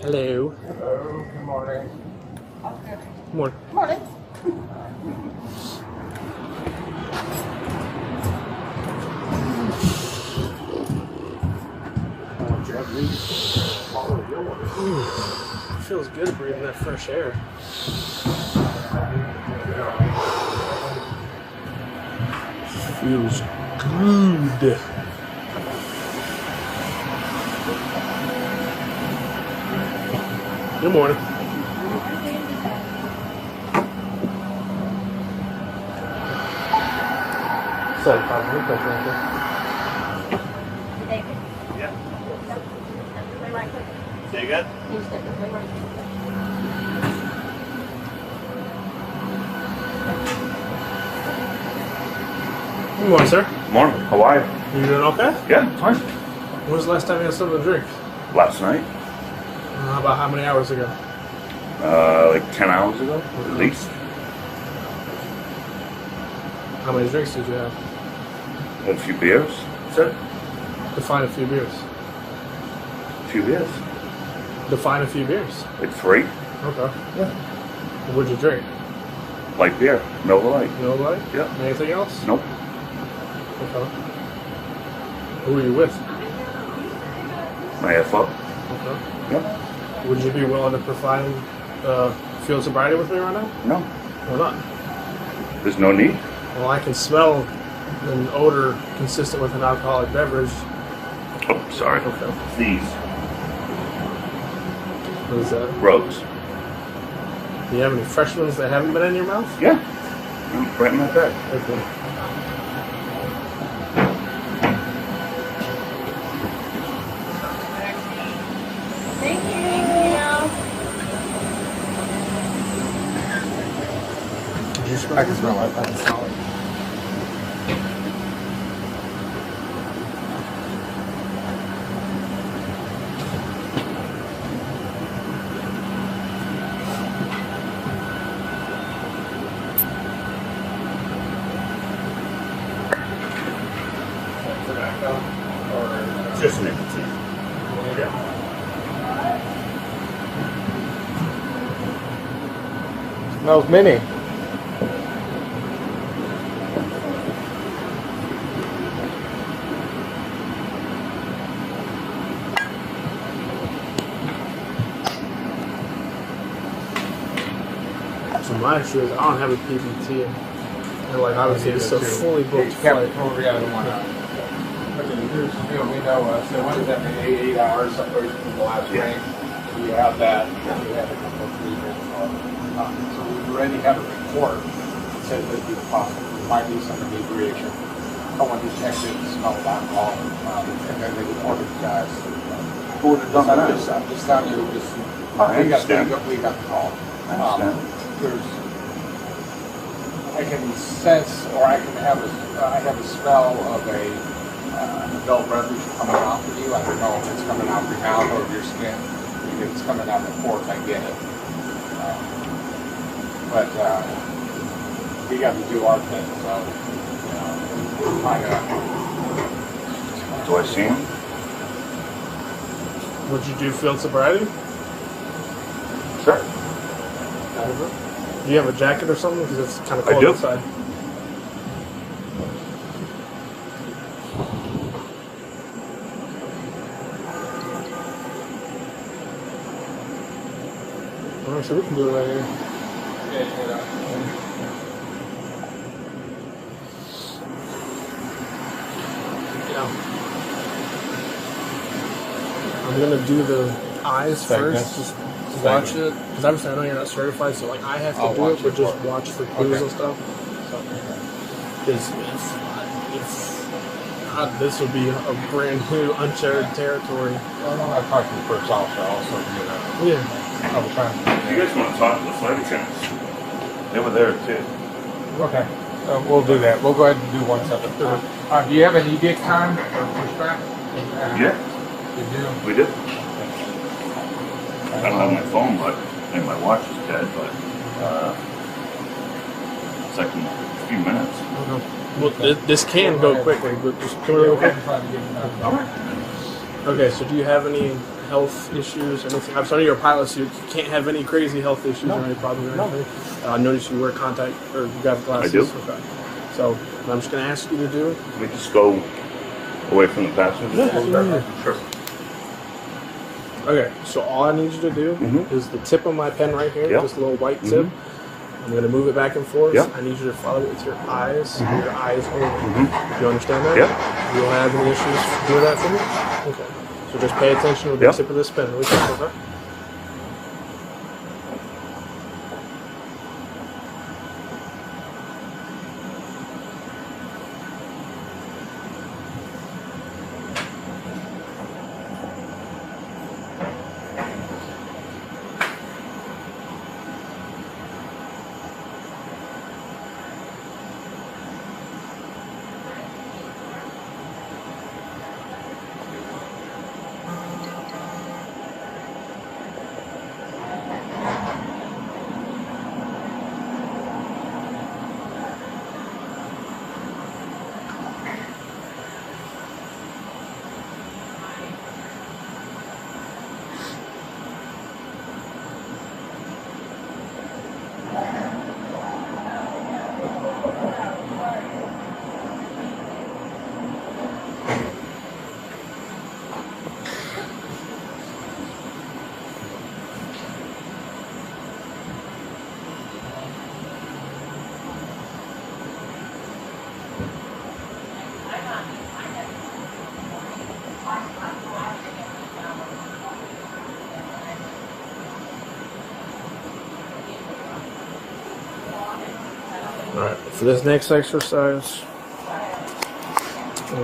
Hello. Hello, good morning. Good morning. Morning. Feels good breathing that fresh air. Feels good. Good morning. Sorry, right there. Yeah. Say again? Good morning, sir. Morning. How are you? You doing okay? Yeah, fine. When was the last time you had something to drink? Last night? About how many hours ago? Like 10 hours ago, at least. How many drinks did you have? Had a few beers. That's it. Define a few beers. A few beers. Define a few beers. Like 3. Okay. Yeah. What'd you drink? Light beer. Miller Lite. No light? Yeah. Anything else? Nope. Okay. Who are you with? My FO. Okay. Yep. Would you be willing to provide field sobriety with me right now? No. Why not? There's no need. Well, I can smell an odor consistent with an alcoholic beverage. Oh, sorry. Okay. These. What is that? Rose. Do you have any fresh ones that haven't been in your mouth? Yeah. Right in my bag. Okay. Thank you. Did you smell I can smell it. I can smell it. Just nicotine. Yeah. Smells mini. So my issue is I don't have a PPT. And like obviously it's a fully booked flight. We got one. Here's the deal. We know. So what does that mean? 8 hours separated from the last Yeah. train. You have that. We have a couple of 3 minutes. So we already have a report that says that the possible might be some inebriation. Someone detected the smell of alcohol, and then they reported the guys. Who would have done that? I'm just telling you. I We got understand. the call. I understand. I can sense, or I have a smell of a adult beverage coming off of you. I don't know if it's coming out of your mouth or your skin. If it's coming out of the pores, I get it. But we got to do our thing, so kind of. Do I see him? Would you do field sobriety? Sure. Do you have a jacket or something? Because it's kind of I cold do. outside. Alright, so we can do it right here. Yeah. I'm gonna do the eyes first. Just watch it. Because obviously I know you're not certified, so like I have to I'll do it, watch but it just for you. watch for clues Okay. and stuff. Because this would be a brand new uncharted territory. Well, I talked to the first officer also. Yeah. I was trying If you guys want to talk to the flight attendants, they were there too. Okay, we'll do that. We'll go ahead and do one step at a time. Do you have an edict time or pushback? Yeah, You do? we did. I don't have my phone, but and my watch is dead, but it's like in a few minutes. Okay. Well, this can go quickly, but just come here real quick. Trying to get it done. All right. Okay, so do you have any health issues, anything? I'm sorry, you're a pilot, so you can't have any crazy health issues or any problems or anything. I noticed you wear contact, or you got glasses. I do. Okay. So what I'm just going to ask you to do. Can we just go away from the passenger? Yeah. Sure. Okay, so all I need you to do is the tip of my pen right here, this little white tip. I'm going to move it back and forth. I need you to follow it with your eyes, and your eyes only. You understand that? Yeah. You don't have any issues doing that for me? Okay. So just pay attention with the tip of this pen. Really quick, okay? Alright, for this next exercise, I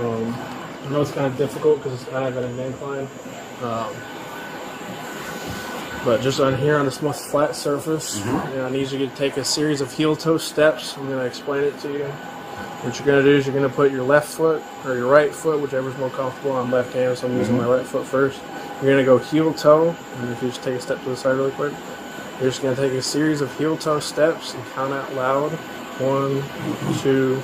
know it's kind of difficult because it's kind of at an incline, but just on here on this most flat surface, I need you to take a series of heel-toe steps. I'm going to explain it to you. What you're going to do is you're going to put your left foot or your right foot, whichever's more comfortable. I'm left-handed, so I'm using my right foot first. You're going to go heel-toe, and if you just take a step to the side really quick, you're just going to take a series of heel-toe steps and count out loud. 1, 2,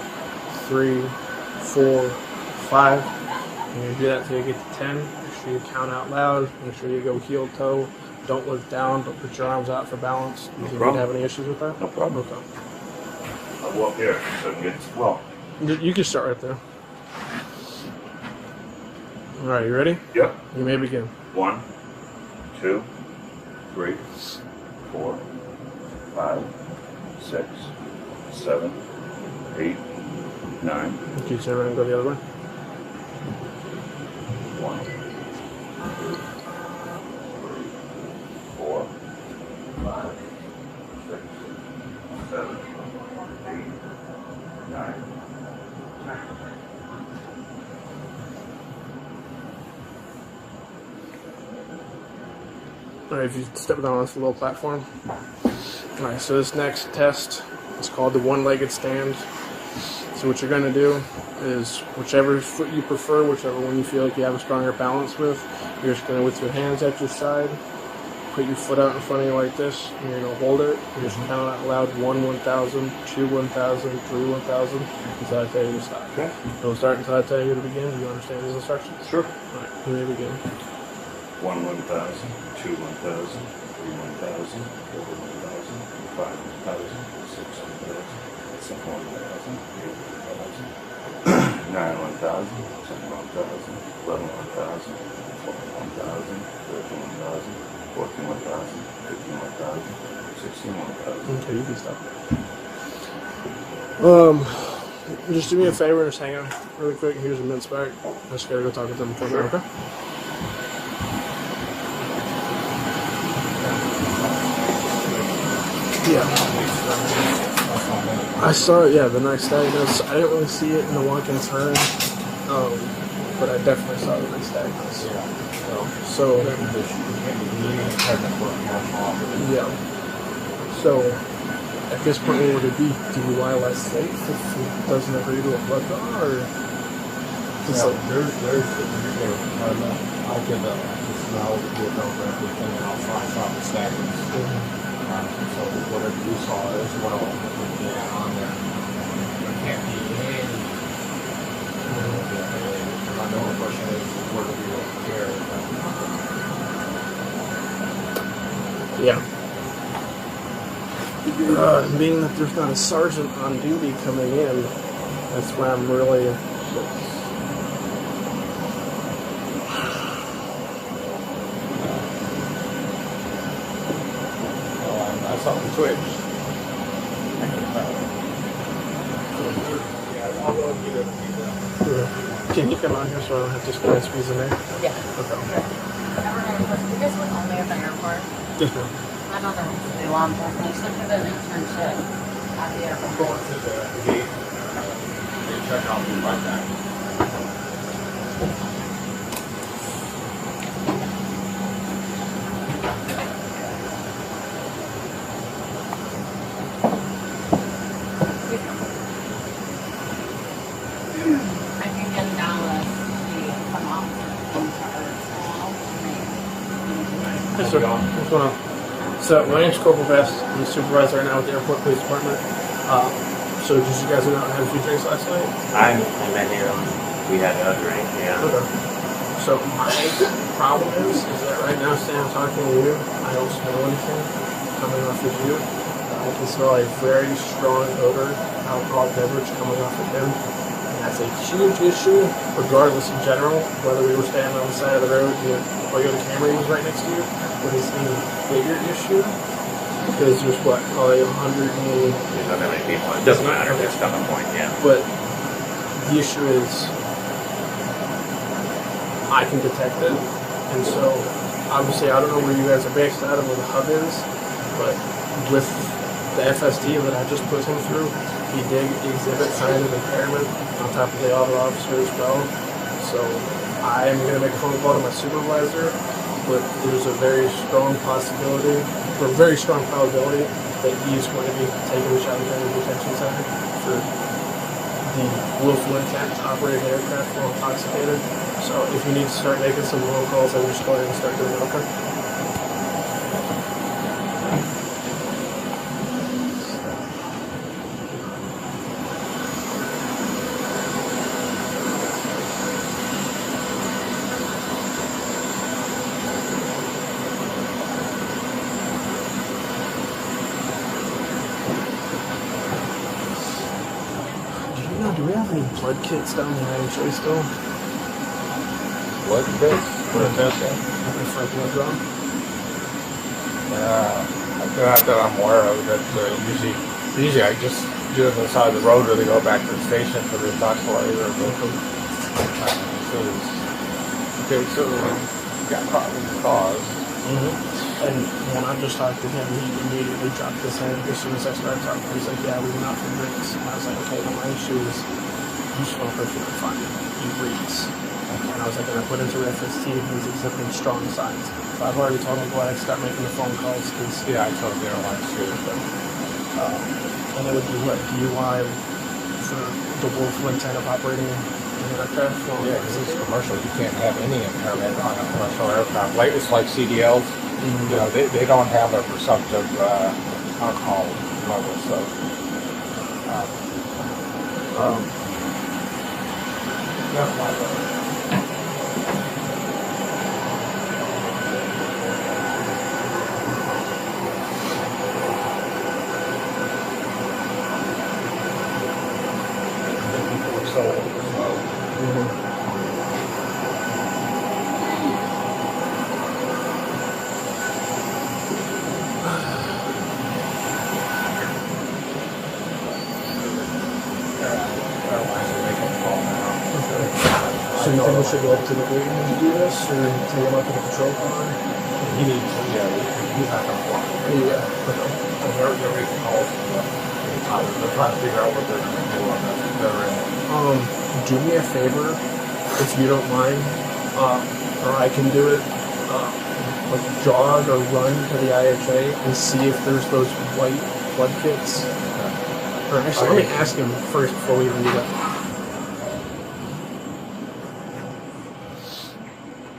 3, 4, 5. And you do that until you get to 10. Make sure you count out loud. Make sure you go heel toe. Don't look down. Don't put your arms out for balance. Do you think you'd have any issues with that? No problem. Okay. I'll walk here so I can get well. You can start right there. All right, you ready? Yep. You may begin. 1, 2, 3, 4, 5, 6, 7, 8, 9. Can you turn around and go the other way? 1, 2, 3, 4, 5, 6, 7, 8, 9, 10. Alright, if you step down on this little platform. Alright, so this next test is called the one-legged stand. So what you're going to do is whichever foot you prefer, whichever one you feel like you have a stronger balance with, you're just going to, with your hands at your side, put your foot out in front of you like this, and you're going to hold it. You're just count out loud 1, 1,000, 2, 1,000, 3, 1,000, until I tell you to stop. Okay. Don't start until I tell you to begin. Do you understand these instructions? Sure. Alright, you may begin. 1, 1,000, 2, 1,000, 3, 1,000, 4, 1,000, 5, 1,000, 6, 1,000, 7, 1,000, 8, 1,000, 9, 1,000, 10, 1,000, 11, 1,000, 12, 1,000, 13, 1,000, 14, 1,000, 15, 1,000, 16, 1,000. Okay, you can stop. Just do me a favor and just hang out really quick. Here's a mince back. I just gotta go talk with them for a minute, okay? Yeah. I saw it, yeah, the nice diagnosis. I didn't really see it in the walk-in turn, but I definitely saw the nice diagnosis. So, yeah. So, at this point, what would it be? DUI less safe if it doesn't agree to a blood draw, or? Well, there's I'll give just smell with everything, and I'll find the stackings. So whatever you saw as well, on there, there can't be any. I know the question is where do we really care? Yeah. Being that there's not a sergeant on duty coming in, that's why I'm really. I saw the Twitch. Can you come out here so I don't have to squeeze in there? Yeah. Okay. Now we're gonna put, you guys went only at the airport. Yes, ma'am. My mother wants to do law enforcement. She took an internship at the airport. Going to the gate. They check out the right back. I think in Dallas, she come off into her small. Yes, sir. What's going on? So, my name's Corporal Vest. I'm the supervisor right now with the Airport Police Department. So, did you guys go out and have a few drinks last night? I met him. We had a drink, yeah. Okay. So, my problem is that right now, Sam, I'm talking to you, I don't smell anything coming off of you. I can smell a very strong odor, alcoholic beverage coming off of him. And that's a huge issue, regardless in general, whether we were standing on the side of the road, or the camera was right next to you, but it's an even bigger issue. Because there's what, probably 100 There's not that many people. It doesn't matter. There's not a point, yeah. But the issue is, I can detect it, and so obviously I don't know where you guys are based out of, where the hub is, but with the FSD that I just put him through, he did exhibit signs of impairment on top of the other officer as well. So I'm going to make a phone call to my supervisor, but there's a very strong possibility, or a very strong probability, that he's going to be taken to Shadow County Detention Center for the willful intent to operate an aircraft while intoxicated. So if you need to start making some roll calls, I will just go ahead and start doing it, okay? Do we have any blood kits down there actually still? What this? What is that? Looking for a blood draw? Not that I'm aware of. That usually I just do it on the side of the road, or they go back to the station for the toxicology. So got caught with the cause. And when I just talked to him, he immediately dropped his hand as soon as I started talking. He's like, yeah, we went out for drinks. And I was like, okay, well, my issue is you smoke or you're fine. He breathes. And I was like, and I put into FST and he's exhibiting strong signs. So I've already told him to go ahead and start making the phone calls. Cause, Yeah, I told the airlines too. and it would be what, DUI for the willful intent of operating an aircraft? Well, Yeah, because it's commercial. You can't have any impairment on a commercial aircraft. Like, it's like CDLs. You know, they don't have a presumptive alcohol level, so. That's my level. So you think we should go up to the gate and do this, or take him up to the patrol car? He needs, he's not going to fly. Yeah. They're making calls. They're trying to figure out what they're going to do on that. Do me a favor, if you don't mind, or I can do it, like jog or run to the IHA and see if there's those white blood kits. Or actually, let me ask him first before we even do that.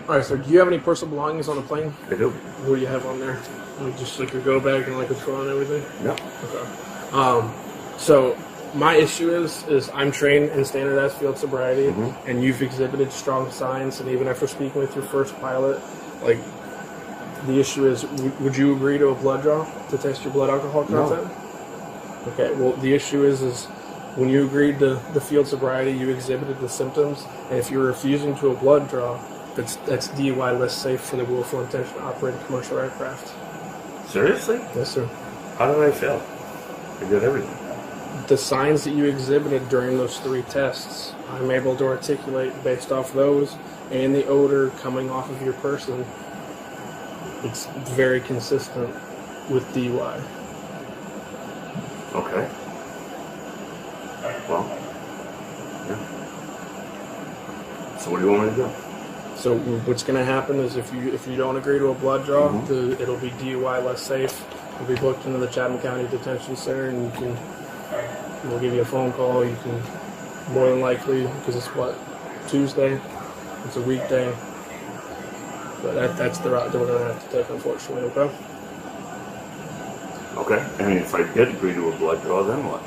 Alright, so do you have any personal belongings on the plane? I do. What do you have on there? Like just like your go bag and like a straw and everything? No. Okay. So my issue is I'm trained in standardized field sobriety, and you've exhibited strong signs, and even after speaking with your first pilot, like The issue is, would you agree to a blood draw to test your blood alcohol content? No. Okay, well, the issue is when you agreed to the field sobriety, you exhibited the symptoms, and if you're refusing to a blood draw, that's DUI less safe for the willful intention to operate a commercial aircraft. Seriously? Yes, sir. How did I fail? I did everything. The signs that you exhibited during those 3 tests, I'm able to articulate based off those and the odor coming off of your person. It's very consistent with DUI. Okay. Well, yeah. So what do you want me to do? So what's going to happen is if you don't agree to a blood draw, it'll be DUI less safe. You'll be booked into the Chatham County Detention Center, and we'll give you a phone call. You can more than likely, because it's Tuesday. It's a weekday. But that's the route that we're going to have to take, unfortunately. Okay. Okay. And if I did agree to a blood draw, then what?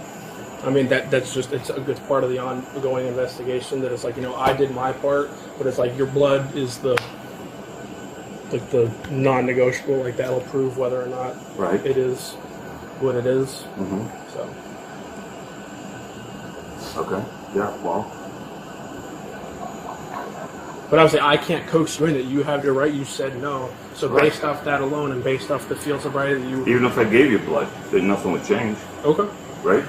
I mean, it's part of the ongoing investigation that it's like, I did my part, but it's like your blood is the non-negotiable, like that'll prove whether or not it is what it is. Mm-hmm. So. Okay. Yeah, well. But obviously, I can't coax you in it. You have your right. You said no. So based off that alone and based off the field sobriety that you... Even if I gave you blood, then nothing would change. Okay. Right?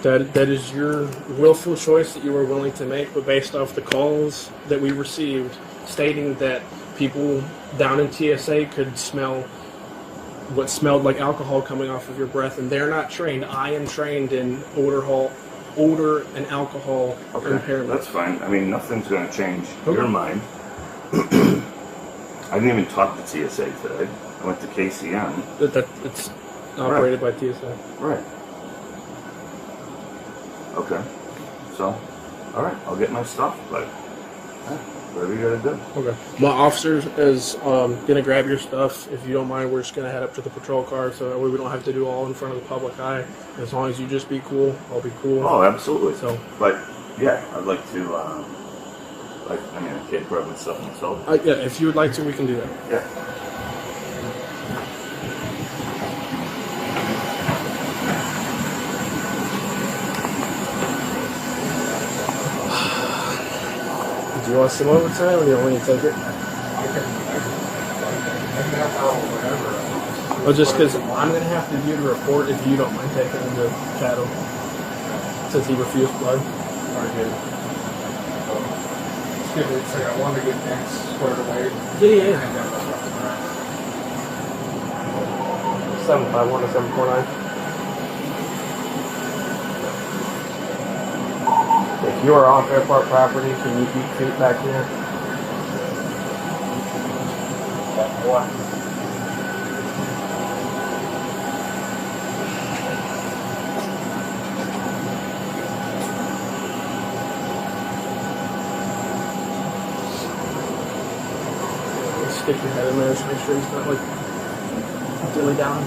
That is your willful choice that you were willing to make, but based off the calls that we received stating that people down in TSA could smell what smelled like alcohol coming off of your breath, and they're not trained. I am trained in odor and alcohol impairment. That's fine. I mean, nothing's going to change your mind. I didn't even talk to TSA today. I went to KCM. It's operated by TSA. Right. Okay. So, all right, I'll get my stuff, but whatever you gotta do. Okay. My officer is gonna grab your stuff. If you don't mind, we're just gonna head up to the patrol car, so that way we don't have to do all in front of the public eye. As long as you just be cool, I'll be cool. Oh, absolutely. So, but yeah, I'd like to. I can't grab my stuff myself. Yeah, if you would like to, we can do that. Yeah. Do you want some overtime, or do you want me to take it? Well, just because I'm going to have to do the report if you don't mind taking him to Chatham, since he refused blood. I want to get things squared away. Yeah. 751 to 749. If you are off airport property, can you keep feet back here? Stick your head in there, just make sure he's not like dilly down.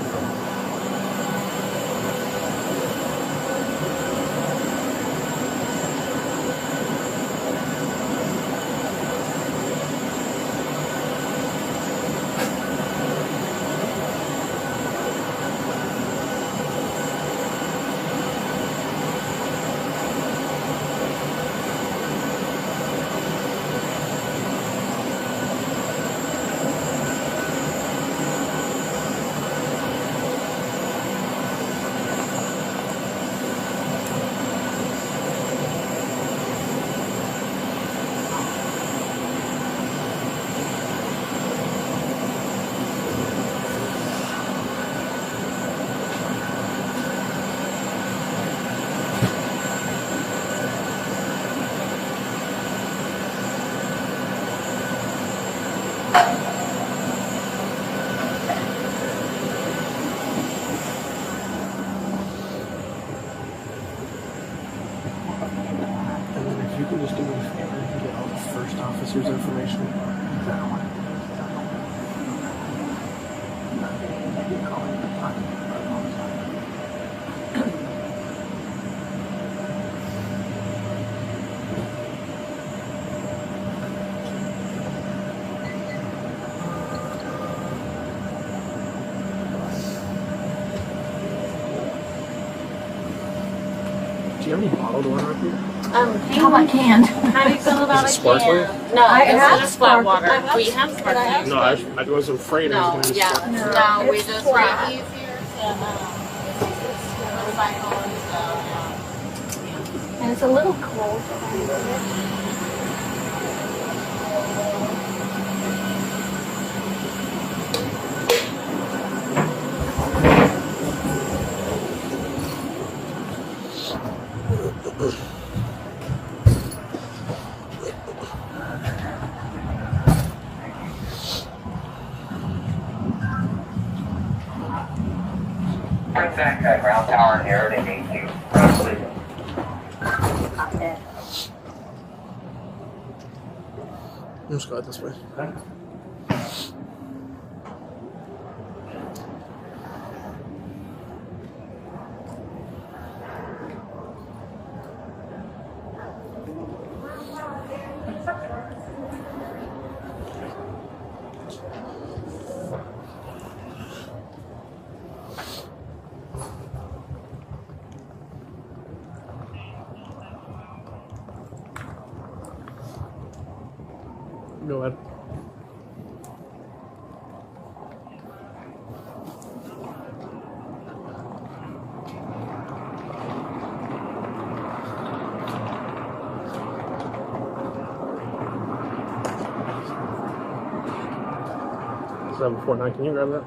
You can just do me a favor and get all the first officer's information. you have any bottled water up here? How about canned? How do you feel about Is it a sparkling? can? No, I this have is just flat sparkling. water. I have We have sparkling. No, I wasn't afraid it was No, going to be yeah, sparkling. no, we It's just flat. make easier to recycle and stuff. And it's a little cold. Contact at ground tower here to meet you. Let's go out this way. Go ahead. Seven 49. Can you grab that?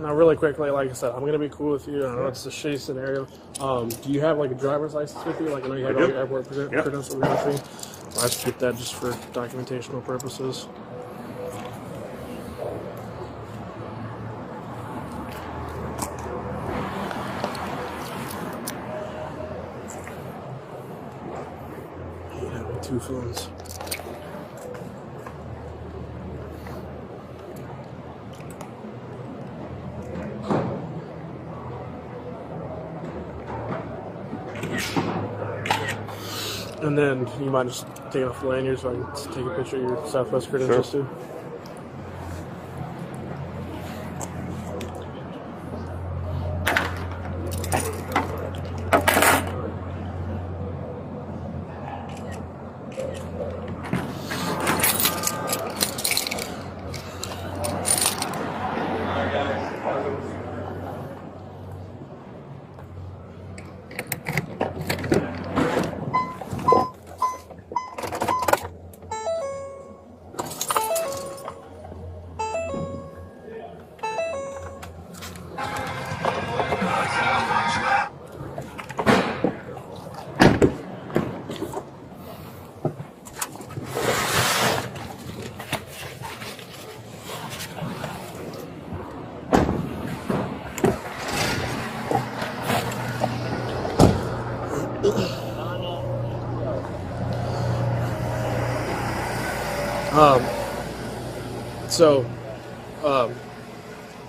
Now really quickly, like I said, I'm gonna be cool with you. I know it's a shitty scenario. Do you have like a driver's license with you? Like I know you have all your airport credentials and everything. I just keep that just for documentational purposes. You have 2 phones. And then you might just take off the lanyard so I can take a picture of your Southwest credentials too.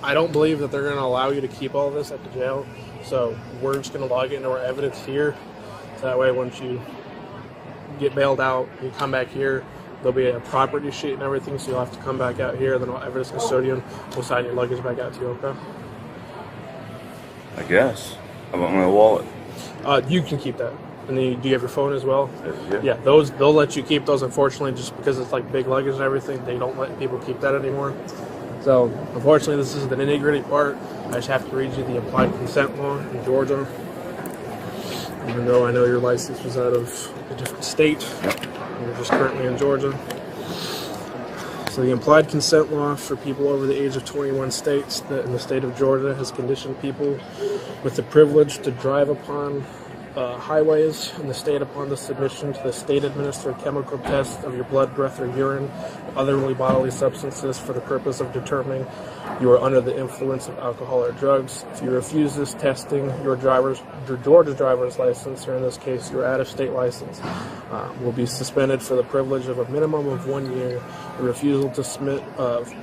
I don't believe that they're going to allow you to keep all this at the jail. So we're just going to log it into our evidence here. So that way, once you get bailed out, you come back here, there'll be a property sheet and everything. So you'll have to come back out here. Then our evidence custodian will sign your luggage back out to you. Okay. I guess. How about my wallet? You can keep that. And then do you have your phone as well? Yeah. Yeah, those they'll let you keep those. Unfortunately, just because it's like big luggage and everything, they don't let people keep that anymore. So unfortunately, this is the nitty-gritty part. I just have to read you the implied consent law in Georgia. Even though I know your license was out of a different state, you're just currently in Georgia. So the implied consent law for people over the age of 21 states that in the state of Georgia has conditioned people with the privilege to drive upon highways in the state upon the submission to the state-administered chemical test of your blood, breath, or urine, other bodily substances for the purpose of determining you are under the influence of alcohol or drugs. If you refuse this testing, your Georgia driver's license, or in this case your out-of-state license, will be suspended for the privilege of a minimum of 1 year. The refusal to submit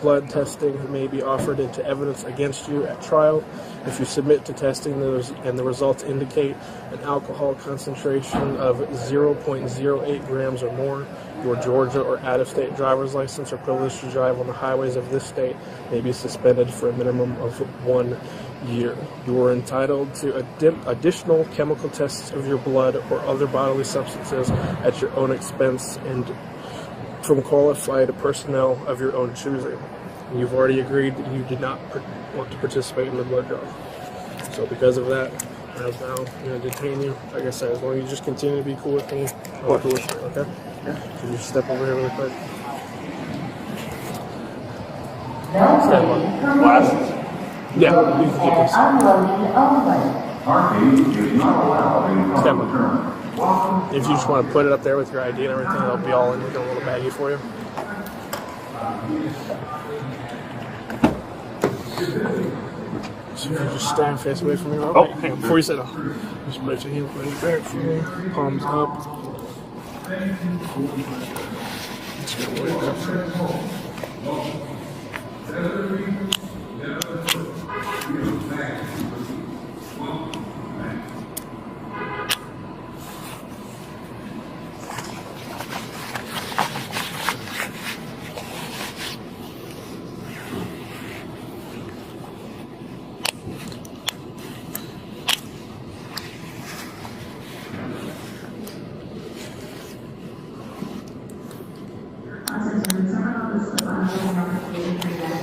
blood testing may be offered into evidence against you at trial. If you submit to testing and the results indicate an alcohol concentration of 0.08 grams or more, your Georgia or out-of-state driver's license or privilege to drive on the highways of this state may be suspended for a minimum of 1 year. You are entitled to additional chemical tests of your blood or other bodily substances at your own expense and from qualified personnel of your own choosing. You've already agreed that you did not want to participate in the blood draw. So because of that, I'm now going to detain you. Like I said, as long as you just continue to be cool with me, I'll be cool with you, okay? Yeah. Can you step over here really quick? Stand by. Glasses? Yeah, you can keep this. Stand by. If you just want to put it up there with your ID and everything, it'll be all in like a little baggie for you. So you can just stand face away from me. Oh, wait, hang on. Before you sit down, just put your hands right back for me. Palms up. Just go way back for you.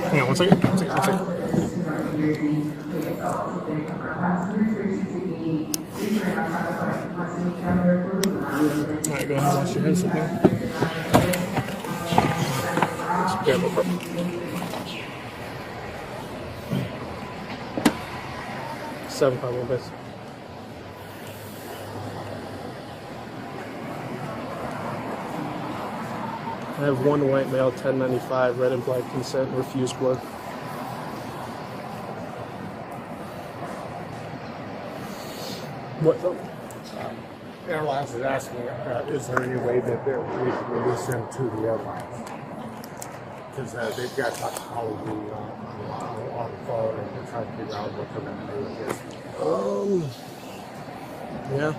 Hang on, one second. Alright, go ahead and wash your hands again. Yeah, no problem. $7 a little bit. I have one white male, 1095, red implied consent, refused blood. What though? Airlines is asking, is there any way that we can release them to the airlines? Because they've got technology on the phone and they're trying to figure out what they're going to do with this. Yeah.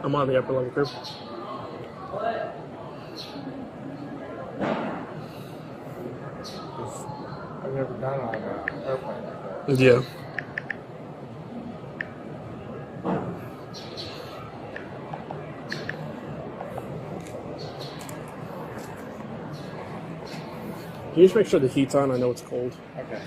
I'm on the upper level group. I've never done on an airplane like that. Yeah. Can you just make sure the heat's on? I know it's cold. Okay.